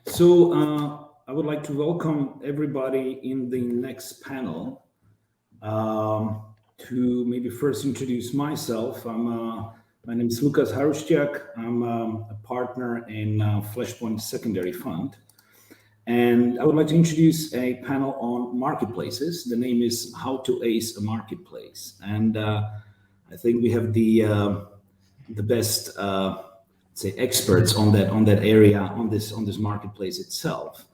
So I would like to welcome everybody in the next panel. To maybe first introduce myself, my name is Lukas Harustiak. I'm a partner in Flashpoint Secondary Fund. And I would like to introduce a panel on marketplaces. The name is How to Ace a Marketplace. And I think we have the best say experts on that area, on this marketplace itself.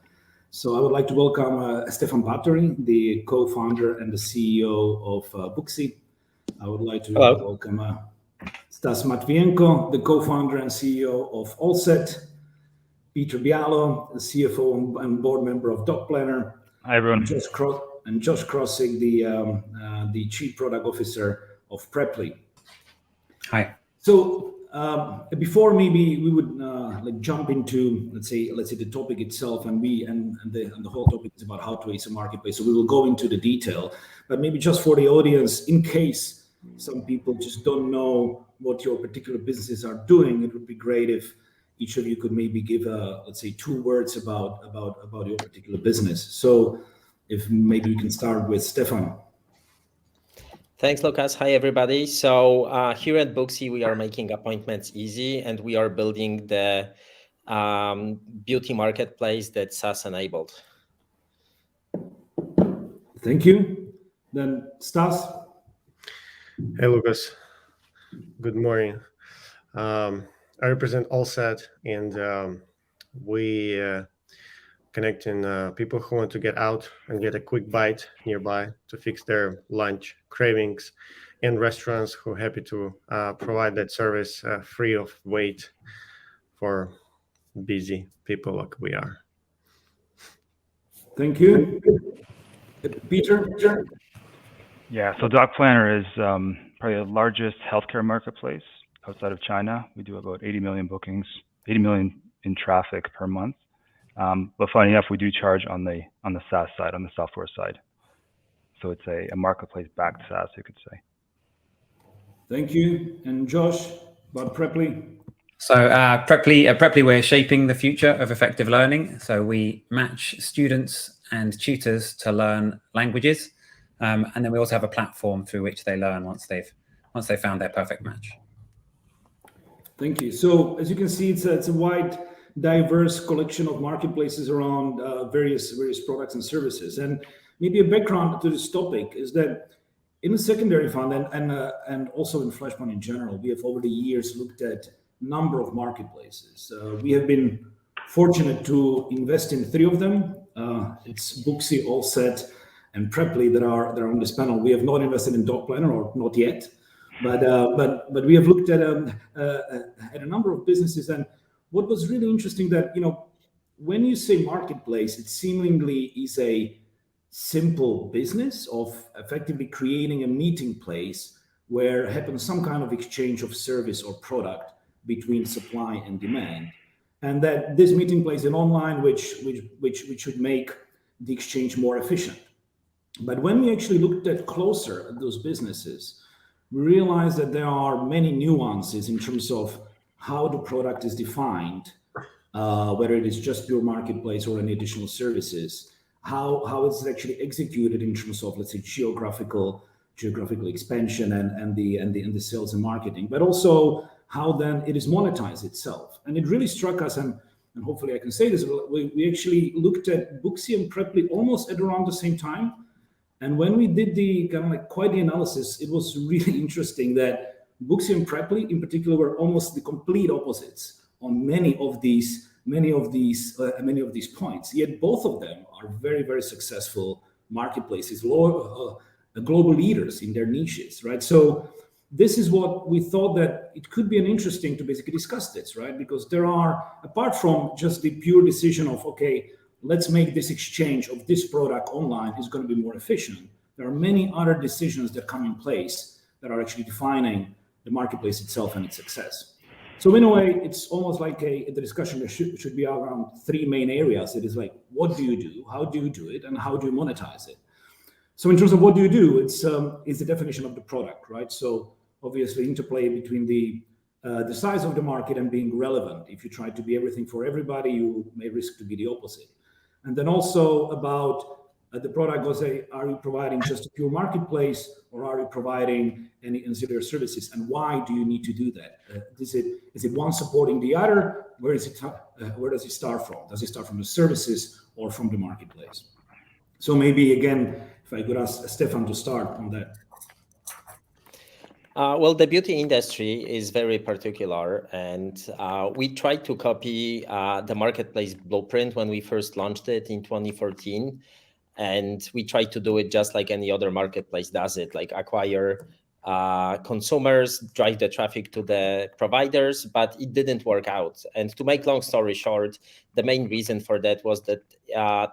So I would like to welcome Stefan Batory, the co-founder and the CEO of Booksy. I would like to welcome Stas Matviyenko, the co-founder and CEO of Allset. Bialo, the CFO and board member of DocPlanner. Hi, everyone. And Josh Crossick, the chief product officer of Preply. Hi. So before maybe we would jump into let's say the topic itself, and the whole topic is about how to ace a marketplace. So we will go into the detail, but maybe just for the audience, in case some people just don't know what your particular businesses are doing, it would be great if each of you could maybe give let's say 2 words about your particular business. So if maybe we can start with Stefan. Thanks, Lukas. Hi, everybody. So here at Booksy, we are making appointments easy, and we are building the beauty marketplace that's SaaS enabled. Thank you. Then Stas. Hey, Lukas. Good morning. I represent Allset, and we connecting people who want to get out and get a quick bite nearby to fix their lunch cravings, and restaurants who are happy to provide that service free of wait for busy people like we are. Thank you. Peter? Yeah, so DocPlanner is probably the largest healthcare marketplace outside of China. We do about 80 million bookings, 80 million in traffic per month. But funny enough, we do charge on the SaaS side, on the software side. So it's a marketplace backed SaaS, you could say. Thank you. And Josh, about Preply? So Preply, we're shaping the future of effective learning. So we match students and tutors to learn languages. And then we also have a platform through which they learn once they've found their perfect match. Thank you. So as you can see, it's a wide, diverse collection of marketplaces around various products and services. And maybe a background to this topic is that in the secondary fund and also in Flashpoint in general, we have over the years looked at a number of marketplaces. We have been fortunate to invest in 3 of them. It's Booksy, Allset, and Preply that are on this panel. We have not invested in DocPlanner, or not yet, but we have looked at a number of businesses. And what was really interesting that, when you say marketplace, it seemingly is a simple business of effectively creating a meeting place where happens some kind of exchange of service or product between supply and demand. And that this meeting place is online, which should make the exchange more efficient. But when we actually looked closer at those businesses, we realized that there are many nuances in terms of how the product is defined, whether it is just pure marketplace or any additional services, how it's actually executed in terms of, let's say, geographical expansion and the sales and marketing, but also how then it is monetized itself. And it really struck us, and hopefully I can say this, we actually looked at Booksy and Preply almost at around the same time. And when we did the kind of quite the analysis, it was really interesting that Booksy and Preply in particular were almost the complete opposites on many of these points. Yet both of them are very, very successful marketplaces, global leaders in their niches, right? So this is what we thought that it could be an interesting to basically discuss this, right? Because there are, apart from just the pure decision of, okay, let's make this exchange of this product online is going to be more efficient. There are many other decisions that come in place that are actually defining the marketplace itself and its success. So in a way, it's almost like the discussion that should be around 3 main areas. It is like, what do you do? How do you do it? And how do you monetize it? So in terms of what do you do, it's the definition of the product, right? So obviously interplay between the the size of the market and being relevant. If you try to be everything for everybody, you may risk to be the opposite. And then also about the product goes, are you providing just a pure marketplace, or are you providing any ancillary services? And why do you need to do that? Is it one supporting the other? Where does it start from? Does it start from the services or from the marketplace? So maybe again, if I could ask Stefan to start on that. Well, the beauty industry is very particular, and we tried to copy the marketplace blueprint when we first launched it in 2014. And we tried to do it just like any other marketplace does it, like acquire consumers, drive the traffic to the providers, but it didn't work out. And to make long story short, the main reason for that was that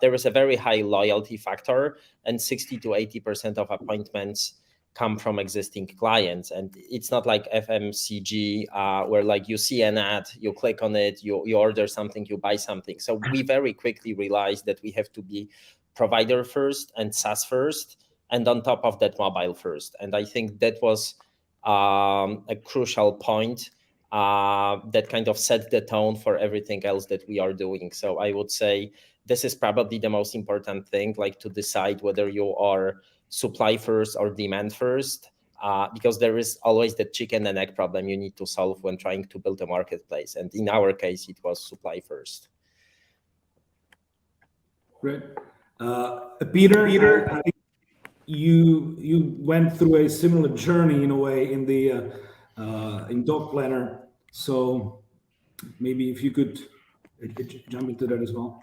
there was a very high loyalty factor, and 60 to 80% of appointments come from existing clients. And it's not like FMCG where like you see an ad, you click on it, you order something, you buy something. So we very quickly realized that we have to be provider first and SaaS first, and on top of that, mobile first. And I think that was a crucial point that kind of set the tone for everything else that we are doing. So I would say this is probably the most important thing, like to decide whether you are supply first or demand first, because there is always the chicken and egg problem you need to solve when trying to build a marketplace. And in our case, it was supply first. Great. Peter, I think you went through a similar journey in a way in the in DocPlanner. So maybe if you could jump into that as well.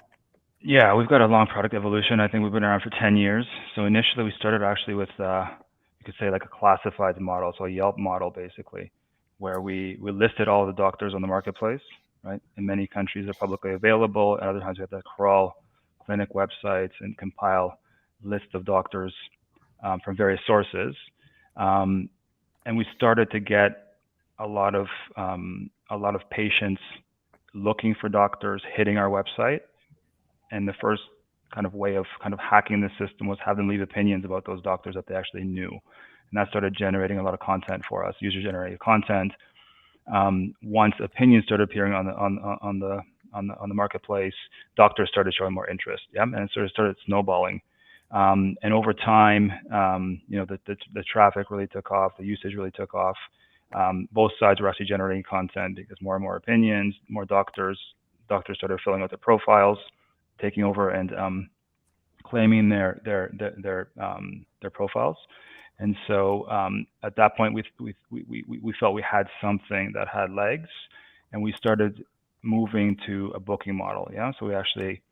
Yeah, we've got a long product evolution. I think we've been around for 10 years. So initially we started actually with, you could say like a classified model, so a Yelp model basically, where we listed all the doctors on the marketplace, right? In many countries they're publicly available, and other times we have to crawl clinic websites and compile lists of doctors from various sources. And we started to get a lot of patients looking for doctors hitting our website. And the first kind of way of kind of hacking the system was have them leave opinions about those doctors that they actually knew. And that started generating a lot of content for us, user-generated content. Once opinions started appearing on the marketplace, doctors started showing more interest. Yeah, and it sort of started snowballing. And over time, the traffic really took off, the usage really took off. Both sides were actually generating content because more and more opinions, more doctors started filling out their profiles, taking over and claiming their profiles. And so at that point, we felt we had something that had legs, and we started moving to a booking model. Yeah, so we actually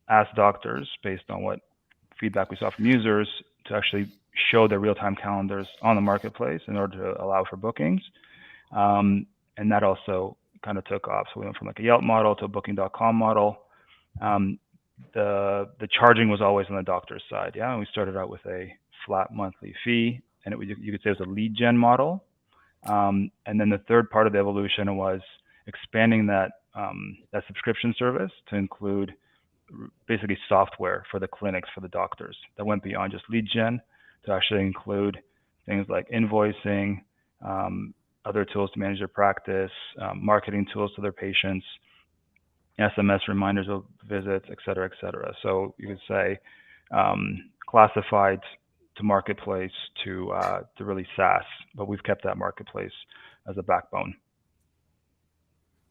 asked doctors, based on what feedback we saw from users, to actually show their real-time calendars on the marketplace in order to allow for bookings. And that also kind of took off. So we went from like a Yelp model to a Booking.com model. The charging was always on the doctor's side. Yeah, and we started out with a flat monthly fee, and you could say it was a lead gen model. And then the third part of the evolution was expanding that subscription service to include basically software for the clinics, for the doctors, that went beyond just lead gen to actually include things like invoicing, other tools to manage their practice, marketing tools to their patients, SMS reminders of visits, et cetera, et cetera. So you could say classified to marketplace to really SaaS, but we've kept that marketplace as a backbone.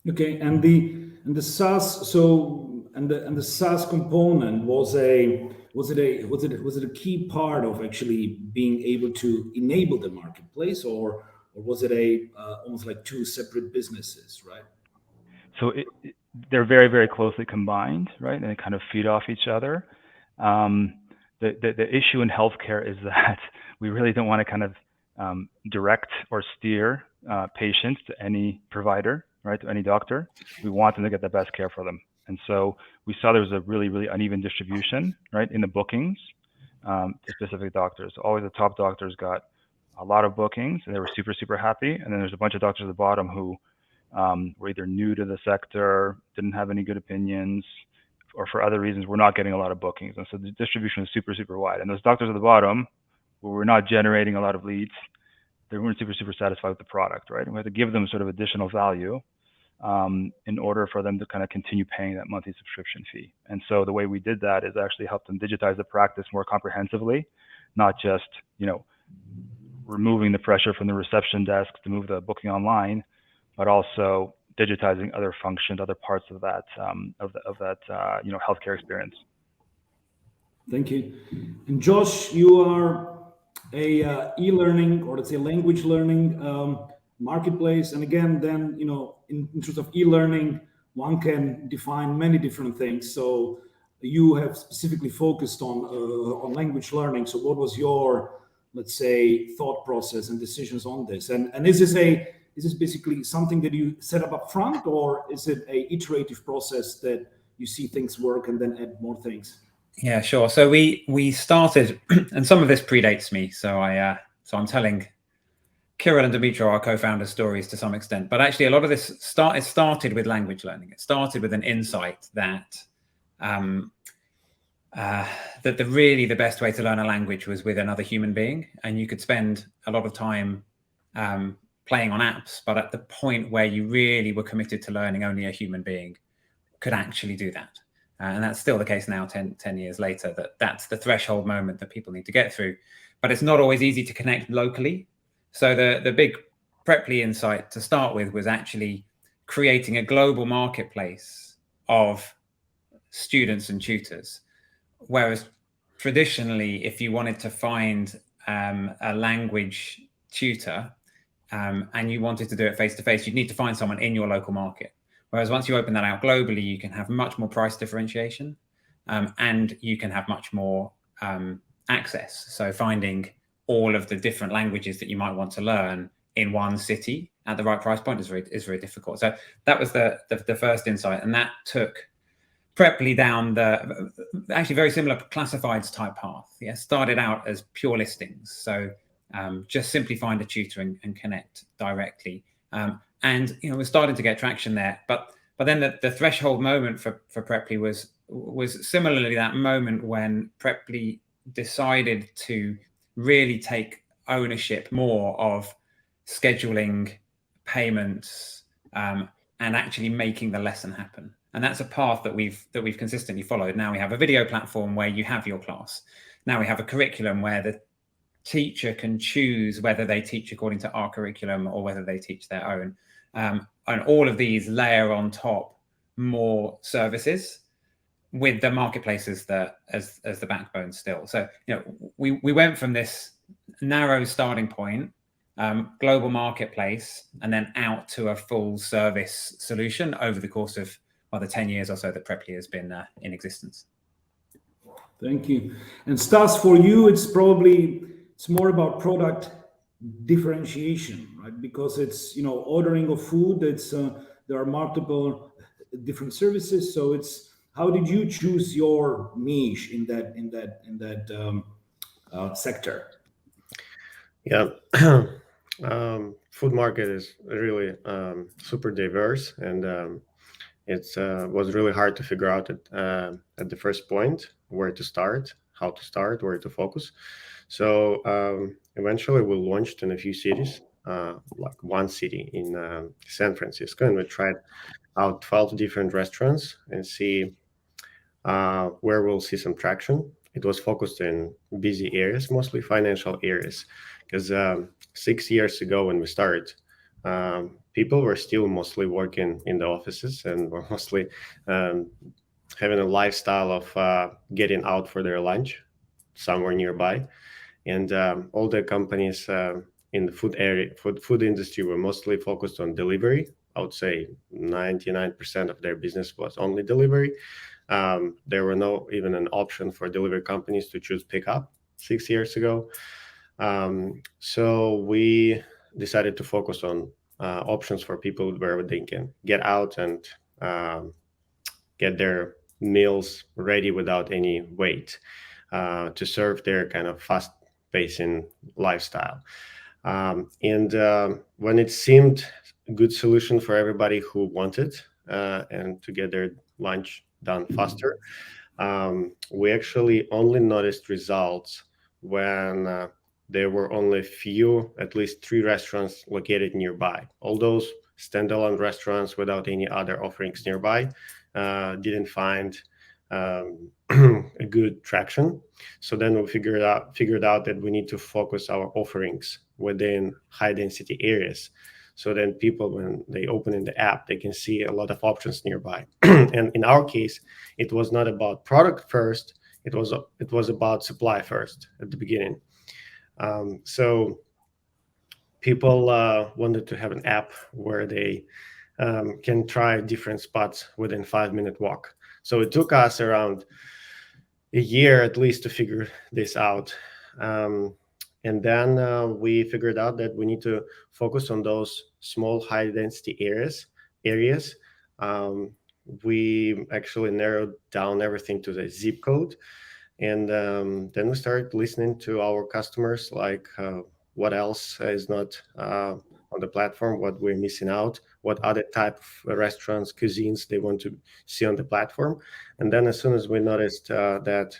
Okay, and the SaaS, so the SaaS component was it a key part of actually being able to enable the marketplace, or was it almost like two separate businesses, right? So they're very, very closely combined, right? And they kind of feed off each other. The issue in healthcare is that we really don't want to kind of direct or steer patients to any provider, right? To any doctor. We want them to get the best care for them. And so we saw there was a really, really uneven distribution, right, in the bookings to specific doctors. Always the top doctors got a lot of bookings and they were super, super happy. And then there's a bunch of doctors at the bottom who were either new to the sector, didn't have any good opinions, or for other reasons, we're not getting a lot of bookings. And so the distribution is super, super wide. And those doctors at the bottom, who were not generating a lot of leads, they weren't super satisfied with the product, right? And we had to give them sort of additional value in order for them to kind of continue paying that monthly subscription fee. And so the way we did that is actually help them digitize the practice more comprehensively, not just, removing the pressure from the reception desk to move the booking online, but also digitizing other functions, other parts of that healthcare experience. Thank you. And Josh, you are a e-learning, or let's say language learning marketplace. And again, then in terms of e-learning, one can define many different things. So you have specifically focused on language learning. So what was your, let's say, thought process and decisions on this? And is this basically something that you set up front, or is it a iterative process that you see things work and then add more things? Yeah, sure. So we started, and some of this predates me. So I'm telling Kirill and Dmitry, our co-founders, stories to some extent. But actually, a lot of this started with language learning. It started with an insight that the best way to learn a language was with another human being, and you could spend a lot of time playing on apps, but at the point where you really were committed to learning, only a human being could actually do that. And that's still the case now, 10 years later, that's the threshold moment that people need to get through. But it's not always easy to connect locally. So the big Preply insight to start with was actually creating a global marketplace of students and tutors. Whereas traditionally, if you wanted to find a language tutor and you wanted to do it face-to-face, you'd need to find someone in your local market. Whereas once you open that out globally, you can have much more price differentiation and you can have much more access. So finding all of the different languages that you might want to learn in one city at the right price point is very difficult. So that was the first insight, and that took Preply down the actually very similar classifieds type path. Yeah, started out as pure listings. So just simply find a tutor and connect directly. And we're starting to get traction there, but then the threshold moment for Preply was similarly that moment when Preply decided to really take ownership more of scheduling, payments, and actually making the lesson happen. And that's a path that we've consistently followed. Now we have a video platform where you have your class. Now we have a curriculum where the teacher can choose whether they teach according to our curriculum or whether they teach their own. And all of these layer on top more services with the marketplace as the backbone still. So we went from this narrow starting point, global marketplace, and then out to a full service solution over the course of the 10 years or so that Preply has been in existence. Thank you. And Stas, for you, it's more about product differentiation, right? Because it's ordering of food. There are multiple different services. So it's how did you choose your niche in that sector? Yeah, food market is really super diverse, and it was really hard to figure out at the first point where to start, how to start, where to focus. So eventually we launched in a few cities, like one city in San Francisco, and we tried out 12 different restaurants and see where we'll see some traction. It was focused in busy areas, mostly financial areas, because 6 years ago when we started, people were still mostly working in the offices and were mostly having a lifestyle of getting out for their lunch somewhere nearby. And all the companies in the food industry were mostly focused on delivery. I would say 99% of their business was only delivery. There were no even an option for delivery companies to choose pickup 6 years ago. So we decided to focus on options for people where they can get out and get their meals ready without any wait to serve their kind of fast-pacing lifestyle. And when it seemed a good solution for everybody who wanted and to get their lunch done faster, we actually only noticed results when there were only few, at least 3 restaurants located nearby. All those standalone restaurants without any other offerings nearby didn't find a good traction. So then we figured out that we need to focus our offerings within high density areas. So then people, when they open in the app, they can see a lot of options nearby. And in our case, it was not about product first, it was about supply first at the beginning. So people wanted to have an app where they can try different spots within 5-minute walk. So it took us around a year at least to figure this out. And then we figured out that we need to focus on those small high density areas. We actually narrowed down everything to the zip code. And then we started listening to our customers, like what else is not on the platform, what we're missing out, what other type of restaurants, cuisines they want to see on the platform. And then as soon as we noticed that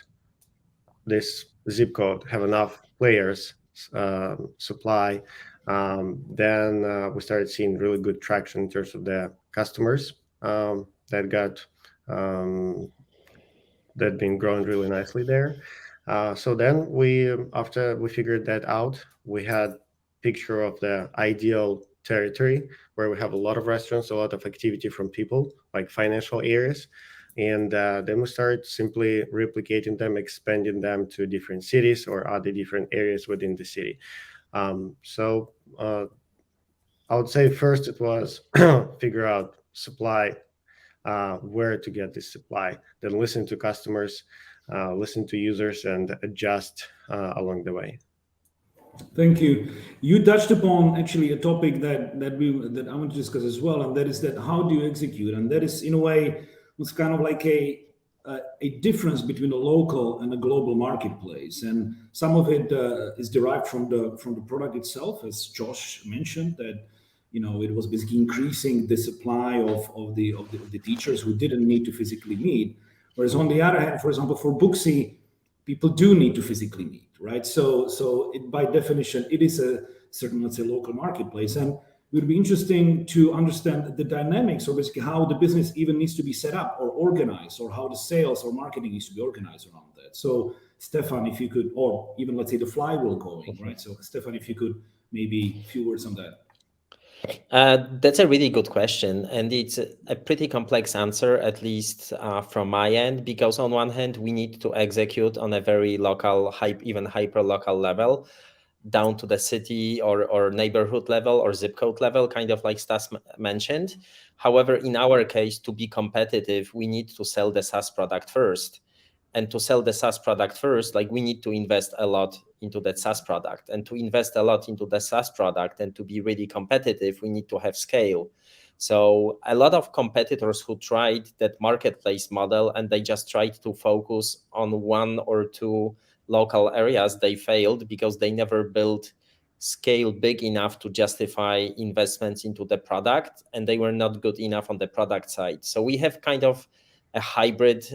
this zip code have enough players, supply, then we started seeing really good traction in terms of the customers that been growing really nicely there. So then after we figured that out, we had picture of the ideal territory where we have a lot of restaurants, a lot of activity from people, like financial areas. And then we started simply replicating them, expanding them to different cities or other different areas within the city. So I would say first it was figure out supply, where to get this supply, then listen to customers, listen to users, and adjust along the way. Thank you. You touched upon actually a topic that I want to discuss as well, and that is that how do you execute? And that is in a way was kind of like a difference between a local and a global marketplace, and some of it is derived from the product itself, as Josh mentioned, that it was basically increasing the supply of the teachers who didn't need to physically meet. Whereas on the other hand, for example, for Booksy, people do need to physically meet, right? So by definition, it is a certain, let's say, local marketplace. And it would be interesting to understand the dynamics, or basically how the business even needs to be set up or organized, or how the sales or marketing needs to be organized around that. So Stefan, if you could, or even let's say the flywheel going, right? So Stefan, if you could maybe a few words on that. That's a really good question, and it's a pretty complex answer, at least from my end, because on one hand, we need to execute on a very local, even hyper-local level, down to the city or neighborhood level or zip code level, kind of like Stas mentioned. However, in our case, to be competitive, we need to sell the SaaS product first. And to sell the SaaS product first, like we need to invest a lot into that SaaS product. And to invest a lot into the SaaS product and to be really competitive, we need to have scale. So a lot of competitors who tried that marketplace model and they just tried to focus on 1 or 2 local areas, they failed because they never built scale big enough to justify investments into the product, and they were not good enough on the product side. So we have kind of a hybrid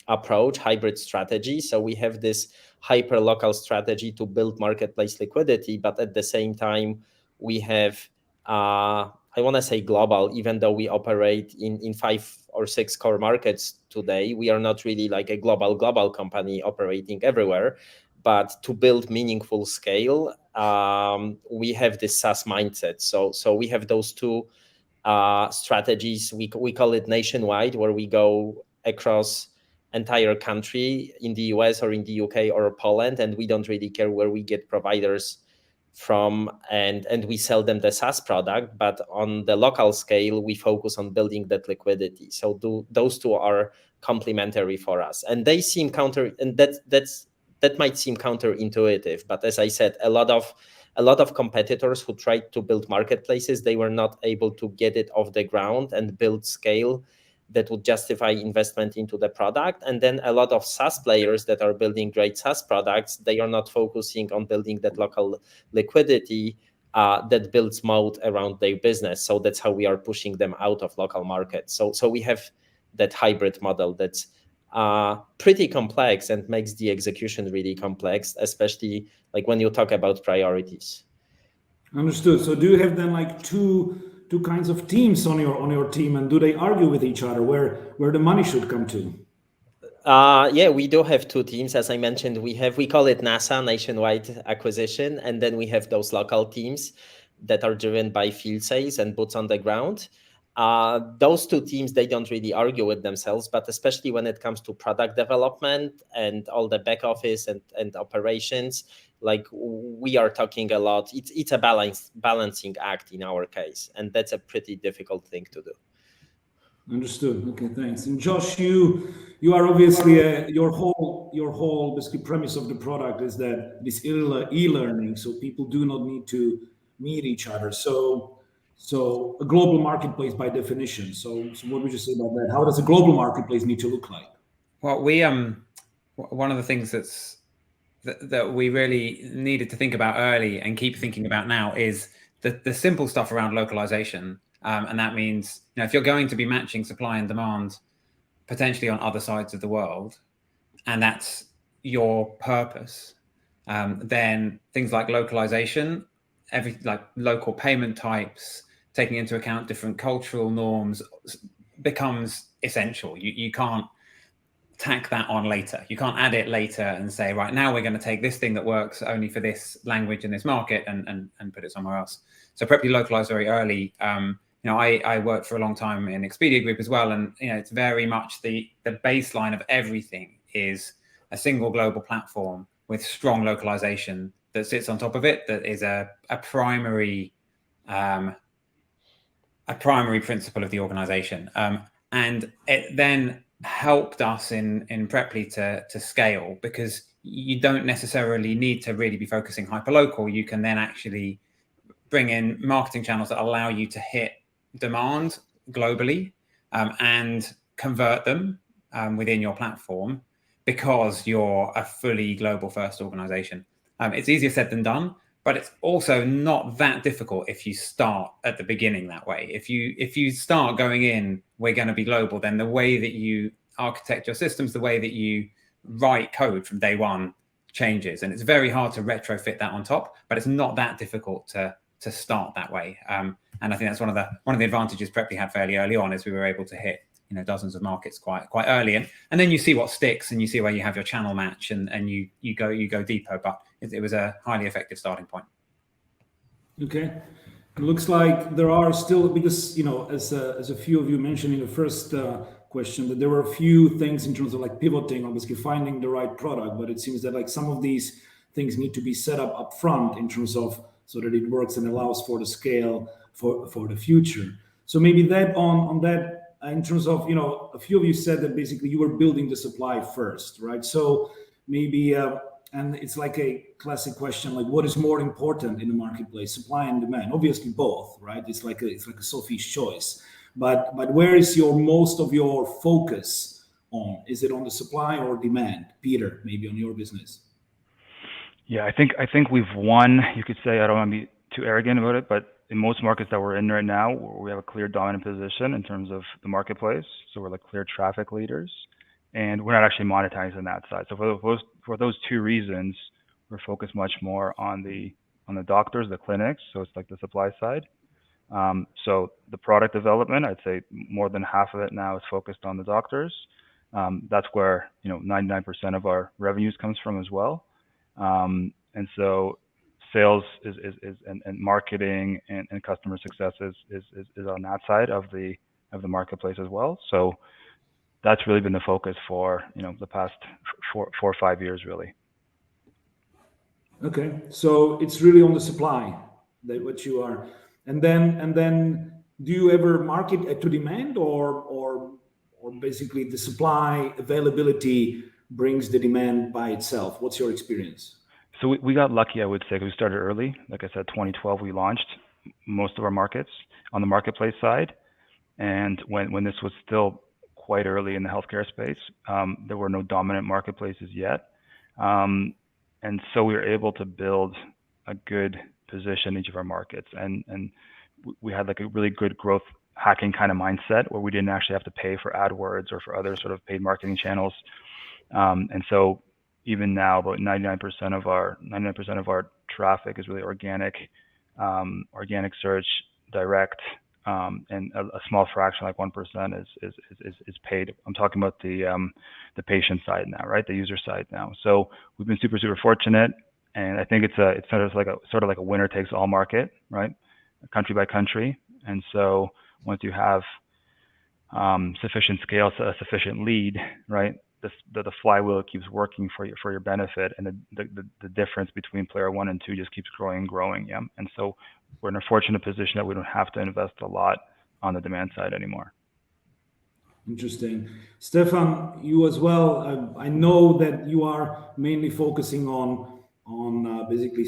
approach, hybrid strategy. So we have this hyper local strategy to build marketplace liquidity, but at the same time we have I want to say global, even though we operate in 5 or 6 core markets today. We are not really like a global company operating everywhere, but to build meaningful scale, we have this SaaS mindset. So we have those 2 strategies. We call it nationwide, where we go across entire country in the US or in the UK or Poland, and we don't really care where we get providers from, and we sell them the SaaS product. But on the local scale, we focus on building that liquidity. So those 2 are complementary for us, and they seem that might seem counterintuitive, but as I said, a lot of competitors who tried to build marketplaces, they were not able to get it off the ground and build scale that would justify investment into the product. And then a lot of SaaS players that are building great SaaS products, they are not focusing on building that local liquidity that builds moat around their business. So that's how we are pushing them out of local markets. So we have that hybrid model that's pretty complex and makes the execution really complex, especially like when you talk about priorities. Understood. So do you have then like two kinds of teams on your team, and do they argue with each other where the money should come to? Yeah, we do have two teams. As I mentioned, we call it NASA, Nationwide Acquisition, and then we have those local teams that are driven by field sales and boots on the ground. Those two teams, they don't really argue with themselves, but especially when it comes to product development and all the back office and operations, like we are talking a lot. It's a balancing act in our case, and that's a pretty difficult thing to do. Understood. Okay, thanks. And Josh, you are obviously your whole basically premise of the product is that this e-learning, so people do not need to meet each other. So a global marketplace by definition. So what would you say about that? How does a global marketplace need to look like? Well, we one of the things that we really needed to think about early and keep thinking about now is the simple stuff around localization. And that means, if you're going to be matching supply and demand potentially on other sides of the world, and that's your purpose, then things like localization, like local payment types, taking into account different cultural norms becomes essential. You can't tack that on later. You can't add it later and say, right, now we're going to take this thing that works only for this language in this market and put it somewhere else. So Preply localized very early. I worked for a long time in Expedia Group as well. And, it's very much the baseline of everything is a single global platform with strong localization that sits on top of it. That is a primary principle of the organization. And it then helped us in Preply to scale, because you don't necessarily need to really be focusing hyperlocal. You can then actually bring in marketing channels that allow you to hit demand globally and convert them within your platform, because you're a fully global first organization. It's easier said than done, but it's also not that difficult if you start at the beginning that way. If you start going in, we're going to be global, then the way that you architect your systems, the way that you write code from day one changes. And it's very hard to retrofit that on top, but it's not that difficult to start that way. And I think that's one of the advantages Preply had fairly early on, is we were able to hit dozens of markets quite early, and then you see what sticks, and you see where you have your channel match, and you go deeper. But it was a highly effective starting point. Okay, it looks like there are still, because as a few of you mentioned in the first question, that there were a few things in terms of like pivoting, obviously finding the right product, but it seems that like some of these things need to be set up front in terms of so that it works and allows for the scale for the future. So maybe that on that. In terms of, a few of you said that basically you were building the supply first, right? So maybe, and it's like a classic question, like what is more important in the marketplace, supply and demand? Obviously both, right? It's like a Sophie's choice. But where is most of your focus on? Is it on the supply or demand? Peter, maybe on your business. Yeah, I think we've won. You could say, I don't want to be too arrogant about it, but in most markets that we're in right now, we have a clear dominant position in terms of the marketplace. So we're like clear traffic leaders, and we're not actually monetizing that side. So for those two reasons, we're focused much more on the doctors, the clinics. So it's like the supply side. So the product development, I'd say more than half of it now is focused on the doctors. That's where 99% of our revenues comes from as well. And so sales is and marketing and customer success is on that side of the marketplace as well. So that's really been the focus for the past 4 or 5 years, really. Okay, so it's really on the supply that what you are, and then do you ever market to demand, or basically the supply availability brings the demand by itself? What's your experience? So we got lucky, I would say, because we started early. Like I said, 2012, we launched most of our markets on the marketplace side. And when this was still quite early in the healthcare space, there were no dominant marketplaces yet. And so we were able to build a good position in each of our markets. And we had like a really good growth hacking kind of mindset where we didn't actually have to pay for AdWords or for other sort of paid marketing channels. And so even now, about 99% of our traffic is really organic, organic search, direct, and a small fraction, like 1%, is paid. I'm talking about the patient side now, right? The user side now. So we've been super fortunate, and I think it's sort of like a winner takes all market, right? Country by country. And so once you have sufficient scale, so a sufficient lead, right? The flywheel keeps working for your benefit, and the difference between player 1 and 2 just keeps growing. Yeah. And so we're in a fortunate position that we don't have to invest a lot on the demand side anymore. Interesting. Stefan, you as well. I know that you are mainly focusing on basically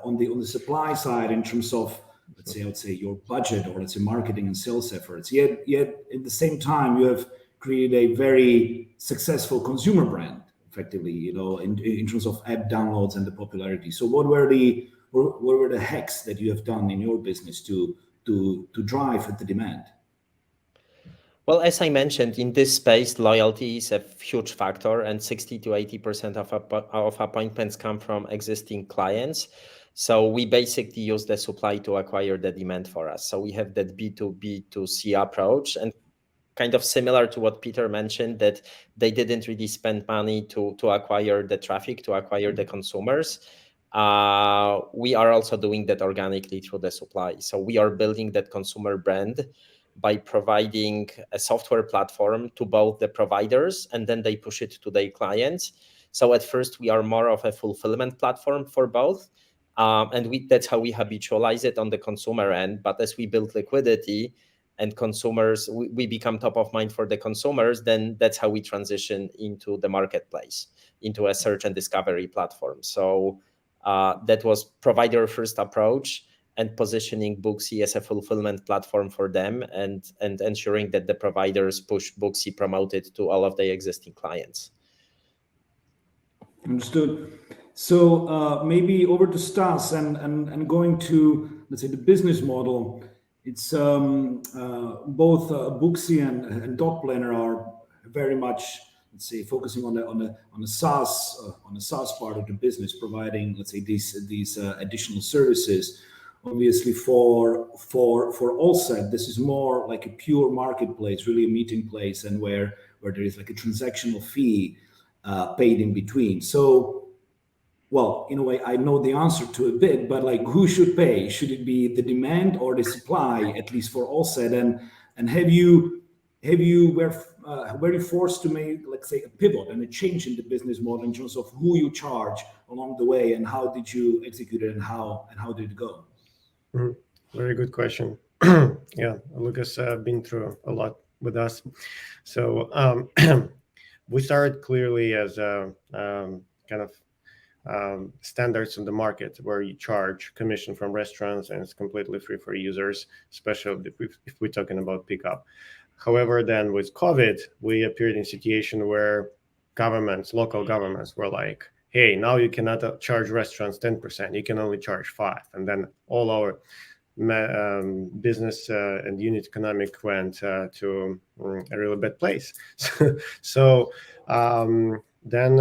on the supply side in terms of, I would say your budget, or let's say marketing and sales efforts. Yet at the same time, you have created a very successful consumer brand, effectively, in terms of app downloads and the popularity. So what were the hacks that you have done in your business to drive the demand? Well, as I mentioned, in this space, loyalty is a huge factor, and 60 to 80% of appointments come from existing clients. So we basically use the supply to acquire the demand for us. So we have that B2B2C approach, and kind of similar to what Peter mentioned, that they didn't really spend money to acquire the traffic, to acquire the consumers. We are also doing that organically through the supply. So we are building that consumer brand by providing a software platform to both the providers, and then they push it to their clients. So at first we are more of a fulfillment platform for both. And that's how we habitualize it on the consumer end. But as we build liquidity and consumers, we become top of mind for the consumers, then that's how we transition into the marketplace, into a search and discovery platform. So that was provider first approach, and positioning Booksy as a fulfillment platform for them, and ensuring that the providers push Booksy, promote it to all of their existing clients. Understood. So maybe over to Stas, and going to, let's say, the business model. It's both Booksy and DocPlanner are very much, let's say, focusing on the SaaS part of the business, providing, let's say, these additional services. Obviously, for Allset, this is more like a pure marketplace, really a meeting place, and where there is like a transactional fee paid in between. So, well, in a way, I know the answer to a bit, but like, who should pay? Should it be the demand or the supply, at least for Allset? And were you forced to make, let's say, a pivot and a change in the business model in terms of who you charge along the way, and how did you execute it, and how did it go? Very good question. Yeah, Lukas been through a lot with us. So we started clearly as a kind of standards in the market, where you charge commission from restaurants and it's completely free for users, especially if we're talking about pickup. However, then with COVID, we appeared in a situation where local governments were like, hey, now you cannot charge restaurants 10%, you can only charge 5%. And then all our business and unit economic went to a really bad place. So then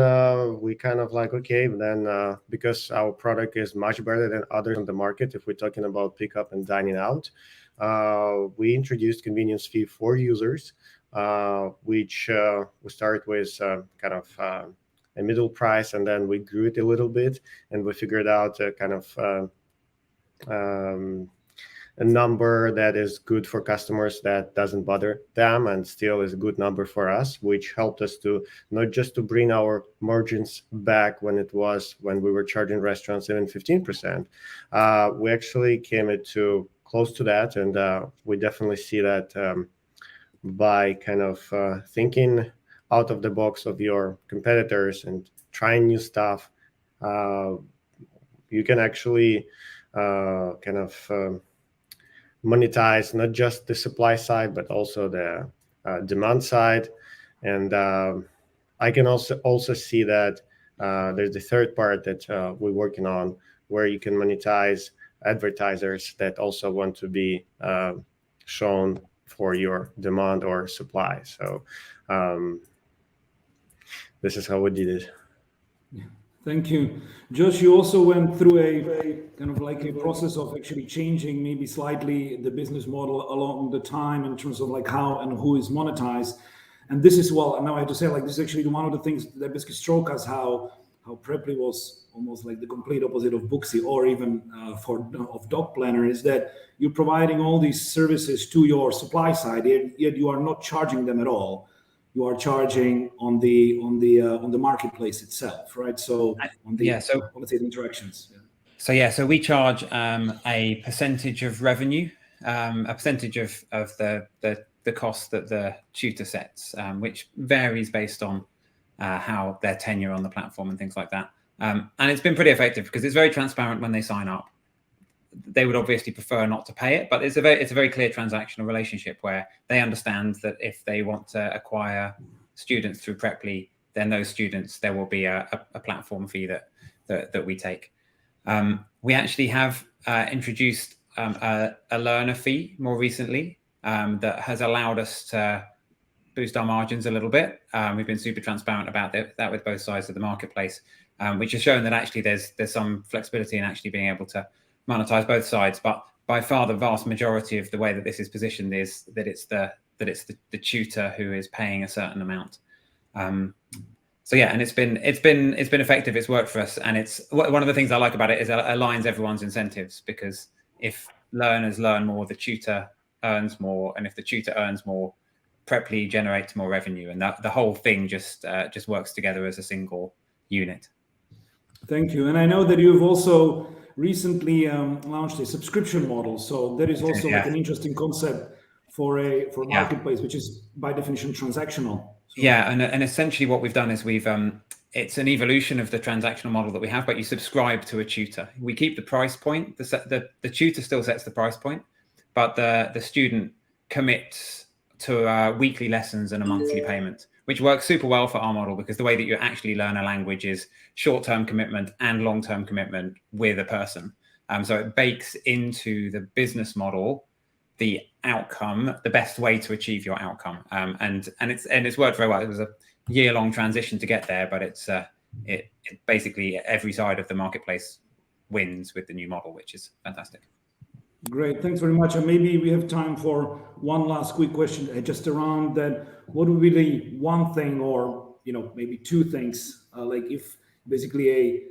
we kind of like, okay, then because our product is much better than others on the market, if we're talking about pickup and dining out, we introduced convenience fee for users, which we started with kind of a middle price, and then we grew it a little bit, and we figured out a kind of a number that is good for customers, that doesn't bother them, and still is a good number for us, which helped us to not just to bring our margins back when we were charging restaurants even 15%. We actually came to close to that, and we definitely see that by kind of thinking out of the box of your competitors and trying new stuff, you can actually kind of monetize not just the supply side, but also the demand side. And I can also see that there's the third part that we're working on, where you can monetize advertisers that also want to be shown for your demand or supply. So this is how we did it. Thank you. Josh, you also went through a kind of like a process of actually changing maybe slightly the business model along the time in terms of like how and who is monetized. And this is, well, now I have to say, like, this is actually one of the things that basically struck us, how Preply was almost like the complete opposite of Booksy, or even of DocPlanner, is that you're providing all these services to your supply side, yet you are not charging them at all. You are charging on the marketplace itself, right? So on the let's say the interactions. Yeah. So we charge a percentage of revenue, a percentage of the cost that the tutor sets, which varies based on how their tenure on the platform and things like that. And it's been pretty effective because it's very transparent when they sign up. They would obviously prefer not to pay it, but it's a very clear transactional relationship where they understand that if they want to acquire students through Preply, then those students, there will be a platform fee that we take. We actually have introduced a learner fee more recently that has allowed us to boost our margins a little bit. We've been super transparent about that with both sides of the marketplace, which has shown that actually there's some flexibility in actually being able to monetize both sides. But by far the vast majority of the way that this is positioned is that it's the tutor who is paying a certain amount. So yeah, and it's been effective. It's worked for us, and it's one of the things I like about it is it aligns everyone's incentives, because if learners learn more, the tutor earns more, and if the tutor earns more, Preply generates more revenue, and the whole thing just works together as a single unit. Thank you. And I know that you've also recently launched a subscription model, so that is also like an interesting concept for marketplace, which is by definition transactional. So. Yeah, and essentially what we've done is it's an evolution of the transactional model that we have, but you subscribe to a tutor. We keep the price point. The tutor still sets the price point, but the student commits to weekly lessons and a monthly payment, which works super well for our model, because the way that you actually learn a language is short-term commitment and long-term commitment with a person. So it bakes into the business model the outcome, the best way to achieve your outcome, and it's worked very well. It was a year-long transition to get there, but it basically every side of the marketplace wins with the new model, which is fantastic. Great, thanks very much. And maybe we have time for one last quick question, just around that. What would be the one thing, or maybe two things, like if basically a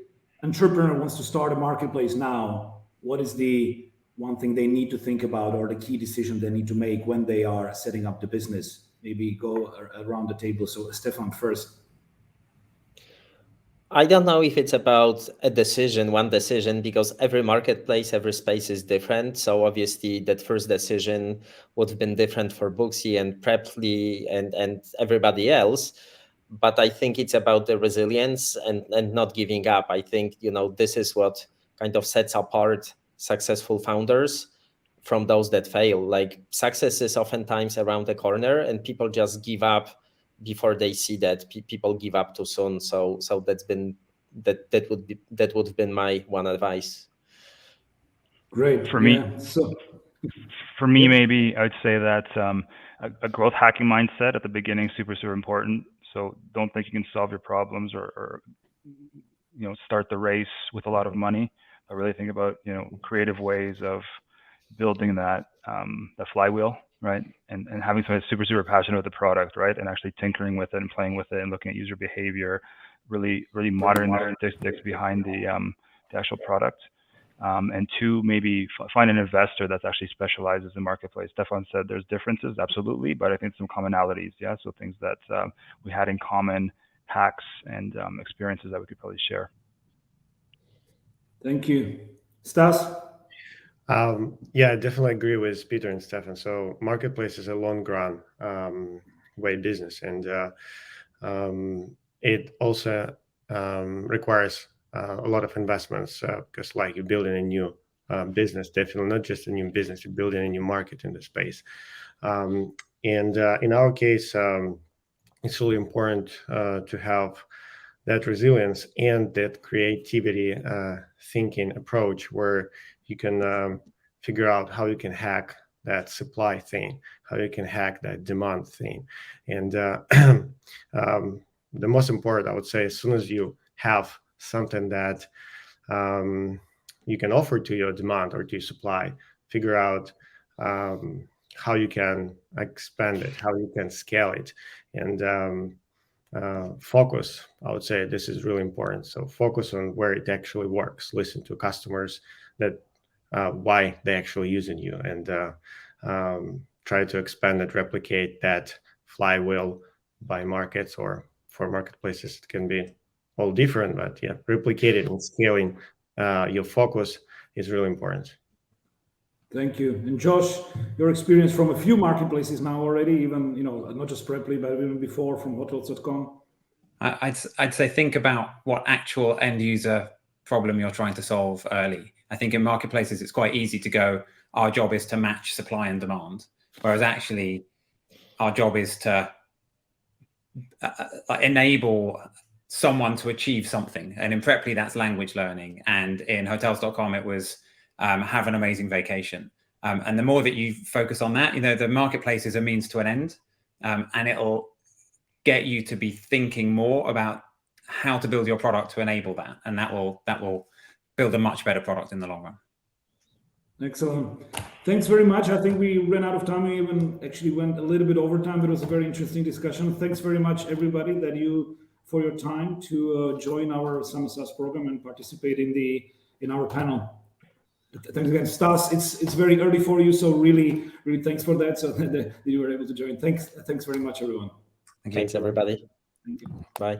entrepreneur wants to start a marketplace now, what is the one thing they need to think about, or the key decision they need to make when they are setting up the business? Maybe go around the table. So Stefan first. I don't know if it's about one decision, because every marketplace, every space is different. So obviously that first decision would have been different for Booksy and Preply and everybody else. But I think it's about the resilience and not giving up. I think, this is what kind of sets apart successful founders from those that fail. Like, success is oftentimes around the corner, and people just give up before they see that. People give up too soon. So that would have been my one advice. Great. For me, maybe I would say that a growth hacking mindset at the beginning is super, super important. So don't think you can solve your problems or start the race with a lot of money. I really think about creative ways of building that the flywheel, right? And having someone who's super, super passionate with the product, right? And actually tinkering with it and playing with it and looking at user behavior, really monitoring the statistics behind the actual product. And two, maybe find an investor that actually specializes in marketplace. Stefan said there's differences, absolutely, but I think some commonalities, yeah? So things that we had in common, hacks and experiences that we could probably share. Thank you. Stas? Yeah, I definitely agree with Peter and Stefan. So marketplace is a long run way business, and it also requires a lot of investments, because like you're building a new business, definitely not just a new business, you're building a new market in the space. And in our case, it's really important to have that resilience and that creativity thinking approach, where you can figure out how you can hack that supply thing, how you can hack that demand thing. And the most important, I would say, as soon as you have something that you can offer to your demand or to your supply, figure out how you can expand it, how you can scale it, and focus. I would say this is really important. So focus on where it actually works. Listen to customers, that why they actually using you, and try to expand and replicate that flywheel by markets, or for marketplaces it can be all different, but yeah, replicating and scaling your focus is really important. Thank you. And Josh, your experience from a few marketplaces now already, even, not just Preply, but even before from hotels.com. I'd say think about what actual end user problem you're trying to solve early. I think in marketplaces, it's quite easy to go, our job is to match supply and demand. Whereas actually our job is to enable someone to achieve something. And in Preply, that's language learning. And in hotels.com, it was have an amazing vacation. And the more that you focus on that, the marketplace is a means to an end, and it'll get you to be thinking more about how to build your product to enable that. And that will build a much better product in the long run. Excellent. Thanks very much. I think we ran out of time. We even actually went a little bit over time, but it was a very interesting discussion. Thanks very much, everybody, for your time to join our SummerSaaS program and participate in our panel. Thanks again, Stas. It's very early for you, so really, really thanks for that. So that you were able to join. Thanks very much, everyone. Thanks, everybody. Thank you. Bye.